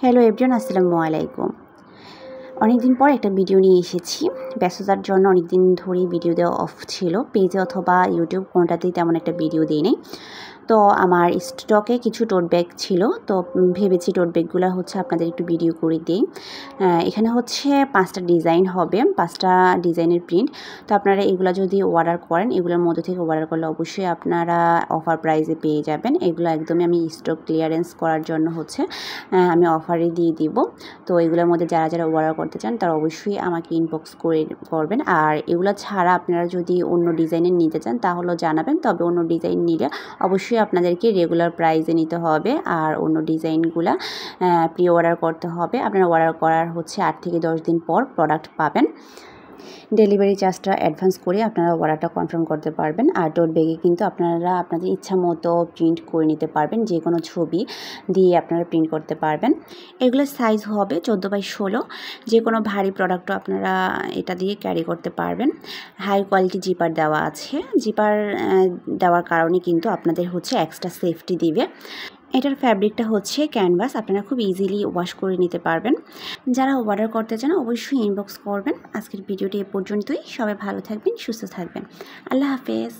Hello everyone, আসসালামু আলাইকুম। অনেকদিন পর একটা ভিডিও নিয়ে এসেছি। ব্যস্ততার জন্য অনেকদিন ধরেই ভিডিও দেওয়া অফ ছিল। পেজে অথবা ইউটিউব কোনোটাতেই তেমন একটা ভিডিও দিই নাই। তো আমার স্টকে কিছু টোট ব্যাগ ছিল। তো ভেবেছি টোট ব্যাগগুলো হচ্ছে আপনাদের একটু ভিডিও করে দিই। এখানে হচ্ছে 5টা ডিজাইন হবে, 5টা ডিজাইনের প্রিন্ট। তো আপনারা এগুলো যদি অর্ডার করেন, এগুলোর মধ্যে থেকে অর্ডার করলে অবশ্যই আপনারা অফার প্রাইসে পেয়ে যাবেন। এগুলো একদমই আমি স্টক ক্লিয়ারেন্স করার জন্য হচ্ছে আমি অফারে দিয়ে দিব। তো এগুলোর মধ্যে যারা অর্ডার করতে চান তারা অবশ্যই আমাকে ইনবক্স করবেন। আর এগুলো ছাড়া আপনারা যদি অন্য ডিজাইনের নিতে চান তাহলেও জানাবেন। তবে অন্য ডিজাইন নিলে অবশ্যই আপনাদেরকে রেগুলার প্রাইসে নিতে হবে। আর অন্য ডিজাইনগুলা প্রি অর্ডার করতে হবে। আপনারা অর্ডার করার হচ্ছে 8 থেকে 10 দিন পর প্রোডাক্ট পাবেন। ডেলিভারি চার্জটা অ্যাডভান্স করে আপনারা অর্ডারটা কনফার্ম করতে পারবেন। আর টোট ব্যাগে কিন্তু আপনারা আপনাদের ইচ্ছা মতো প্রিন্ট করে নিতে পারবেন, যে কোনো ছবি দিয়ে আপনারা প্রিন্ট করতে পারবেন। এগুলোর সাইজ হবে 14x16। যে কোনো ভারী প্রোডাক্টও আপনারা এটা দিয়ে ক্যারি করতে পারবেন। হাই কোয়ালিটি জিপার দেওয়া আছে। জিপার দেওয়ার কারণে কিন্তু আপনাদের হচ্ছে এক্সট্রা সেফটি দিবে। এটার ফ্যাব্রিকটা হচ্ছে ক্যানভাস, আপনারা খুব ইজিলি ওয়াশ করে নিতে পারবেন। যারা অর্ডার করতে চান অবশ্যই ইনবক্স করবেন। আজকের ভিডিওটি এ পর্যন্তই। সবাই ভালো থাকবেন, সুস্থ থাকবেন। আল্লাহ হাফেজ।